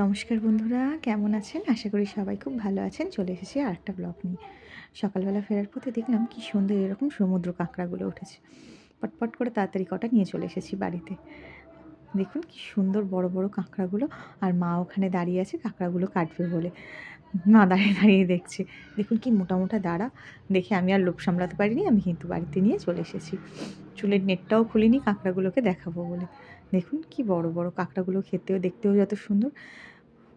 নমস্কার বন্ধুরা, কেমন আছেন? আশা করি সবাই খুব ভালো আছেন। চলে এসেছি আরেকটা ব্লগ নিয়ে। সকালবেলা ফেরার পথে দেখলাম কি সুন্দর এরকম সমুদ্র কাঁকড়াগুলো উঠেছে। পটপট করে তাড়াতাড়ি কটা নিয়ে চলে এসেছি বাড়িতে। দেখুন কি সুন্দর বড় বড় কাঁকড়াগুলো, আর মা ওখানে দাঁড়িয়ে আছে কাঁকড়াগুলো কাটবে বলে। মা দাঁড়িয়ে দাঁড়িয়ে দেখছে। দেখুন কি মোটা মোটা দাঁড়া। দেখে আমি আর লোভ সামলাতে পারিনি। আমি কিন্তু বাড়িতে নিয়ে চলে এসেছি। চুলের নেটটাও খুলিনি কাঁকড়াগুলোকে দেখাবো বলে। দেখুন কি বড় বড় কাঁকড়াগুলো, খেতেও দেখতেও যত সুন্দর,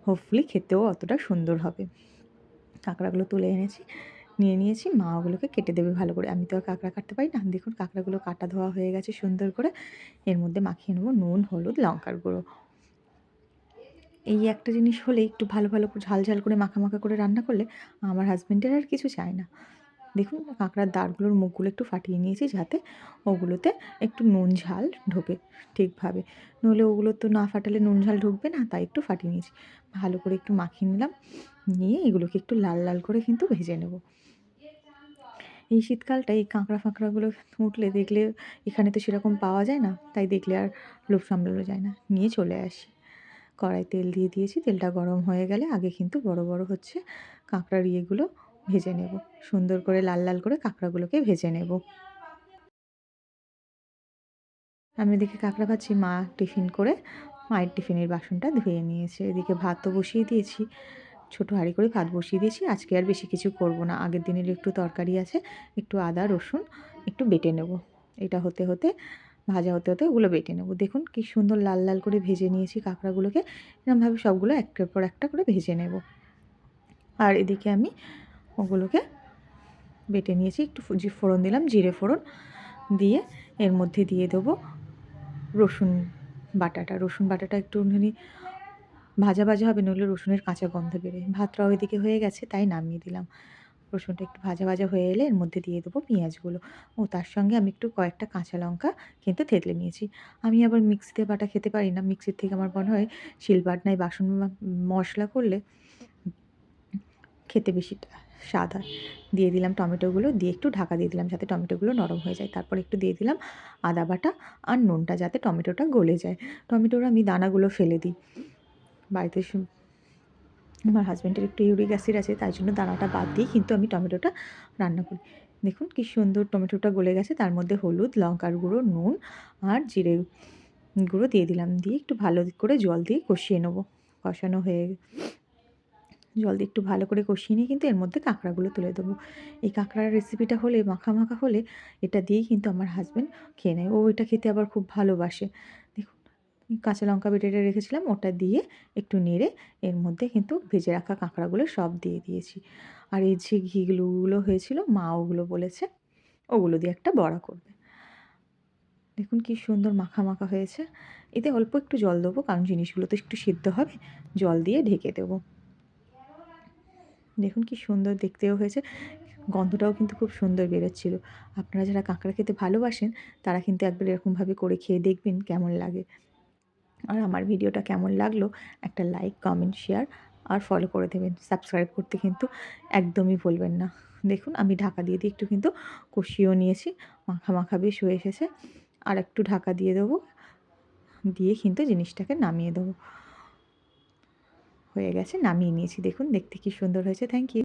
হোপফুলি খেতেও অতটা সুন্দর হবে। কাঁকড়াগুলো তুলে এনেছি, নিয়ে নিয়েছি। মা ওগুলোকে কেটে দেবে ভালো করে। আমি তো আর কাঁকড়া কাটতে পারি না। দেখুন কাঁকড়াগুলো কাটা ধোয়া হয়ে গেছে সুন্দর করে। এর মধ্যে মাখিয়ে নেবো নুন, হলুদ, লঙ্কার গুঁড়ো। এই একটা জিনিস হলে একটু ভালো ভালো করে ঝাল ঝাল করে মাখা মাখা করে রান্না করলে আমার হাজবেন্ডের আর কিছু চাই না। দেখুন কাঁকড়ার দাঁড়গুলোর মুখগুলো একটু ফাটিয়ে নিয়েছি যাতে ওগুলোতে একটু নুন ঝাল ঢোকে ঠিকভাবে। নইলে ওগুলো তো না ফাটালে নুন ঝাল ঢুকবে না, তাই একটু ফাটিয়ে নিয়েছি। ভালো করে একটু মাখিয়ে নিলাম, নিয়ে এগুলোকে একটু লাল লাল করে কিন্তু ভেজে নেব। এই শীতকালটা এই কাঁকড়া ফাঁকড়াগুলো উঠলে দেখলে এখানে তো সেরকম পাওয়া যায় না, তাই দেখলে আর লোভ সামলানো যায় না, নিয়ে চলে আসি। কড়াই তেল দিয়ে দিয়েছি, তেলটা গরম হয়ে গেলে আগে কিন্তু বড় বড় হচ্ছে কাঁকড়ার ইয়েগুলো ভেজে নেব। সুন্দর করে লাল লাল করে কাঁকড়াগুলোকে ভেজে নেব। আমি এদিকে কাঁকড়া ভাজছি, মা টিফিন করে মায়ের টিফিনের বাসনটা ধুয়ে নিয়েছে। এদিকে ভাতও বসিয়ে দিয়েছি, ছোটো হাঁড়ি করে ভাত বসিয়ে দিয়েছি। আজকে আর বেশি কিছু করব না, আগের দিনের একটু তরকারি আছে, একটু আদা রসুন একটু বেটে নেব। এটা হতে হতে ভাজা হতে হতে ওগুলো বেটে নেব। দেখুন কি সুন্দর লাল লাল করে ভেজে নিয়েছি কাঁকড়াগুলোকে। এরকমভাবে সবগুলো একটার পর একটা করে ভেজে নেব। আর এদিকে আমি ওগুলোকে বেটে নিয়েছি, একটু ফোড়ন দিলাম, জিরে ফোড়ন দিয়ে এর মধ্যে দিয়ে দেবো রসুন বাটাটা। রসুন বাটাটা একটুখানি ভাজা ভাজা হবে, নইলে রসুনের কাঁচা গন্ধ বেরোয়। ভাতটাও এদিকে হয়ে গেছে, তাই নামিয়ে দিলাম। রসুনটা একটু ভাজা ভাজা হয়ে এলে এর মধ্যে দিয়ে দেবো পেঁয়াজগুলো, ও তার সঙ্গে আমি একটু কয়েকটা কাঁচা লঙ্কা কিন্তু থেতলে নিয়েছি। আমি আবার মিক্সিতে বাটা খেতে পারি না, মিক্সির থেকে আমার মনে হয় শিলবাটনায় বাসন মশলা করলে খেতে বেশি স্বাদ হয়। দিয়ে দিলাম টমেটোগুলো, দিয়ে একটু ঢাকা দিয়ে দিলাম যাতে টমেটোগুলো নরম হয়ে যায়। তারপর একটু দিয়ে দিলাম আদা বাটা আর নুনটা, যাতে টমেটোটা গলে যায়। টমেটোর আমি দানাগুলো ফেলে দিই। বাড়িতে আমার হাজব্যান্ডের একটু ইউরিক অ্যাসিড আছে, তাই জন্য দানাটা বাদ দিয়ে কিন্তু আমি টমেটোটা রান্না করি। দেখুন কি সুন্দর টমেটোটা গলে গেছে। তার মধ্যে হলুদ, লঙ্কার গুঁড়ো, নুন আর জিরে গুঁড়ো দিয়ে দিলাম। দিয়ে একটু ভালো করে জল দিয়ে কষিয়ে নেবো। কষানো হয়ে জল দিয়ে একটু ভালো করে কষিয়ে নিয়ে কিন্তু এর মধ্যে কাঁকড়াগুলো তুলে দেবো। এই কাঁকড়ার রেসিপিটা হলে মাখা মাখা হলে এটা দিয়েই কিন্তু আমার হাজব্যান্ড খেয়ে নেয়। ও এটা খেতে আবার খুব ভালোবাসে। দেখুন কাঁচা লঙ্কা বেটে রেখেছিলাম, ওটা দিয়ে একটু নেড়ে এর মধ্যে কিন্তু ভেজে রাখা কাঁকড়াগুলো সব দিয়ে দিয়েছি। আর এই যে ঘিগুলো হয়েছিল মা ওগুলো বলেছে ওগুলো দিয়ে একটা বড়া করবে। দেখুন কি সুন্দর মাখা মাখা হয়েছে। এতে অল্প একটু জল দেবো, কারণ জিনিসগুলো তো একটু সিদ্ধ হবে। জল দিয়ে ঢেকে দেবো। দেখুন কি সুন্দর দেখতেও হয়েছে, গন্ধটাও কিন্তু খুব সুন্দর বেরোচ্ছিল। আপনারা যারা কাঁকড়া খেতে ভালোবাসেন তারা কিন্তু একবার এরকমভাবে করে খেয়ে দেখবেন কেমন লাগে। আর আমার ভিডিওটা কেমন লাগলো একটা লাইক, কমেন্ট, শেয়ার আর ফলো করে দেবেন। সাবস্ক্রাইব করতে কিন্তু একদমই ভুলবেন না। দেখুন আমি ঢাকা দিয়ে একটু কিন্তু কষিয়েও নিয়েছি, মাখা মাখা বেশ হয়ে এসেছে। আর একটু ঢাকা দিয়ে দেবো, দিয়ে কিন্তু জিনিসটাকে নামিয়ে দেবো। হয়ে গেছে, নামিয়ে নিয়েছি। দেখুন দেখতে কি সুন্দর হয়েছে। Thank you.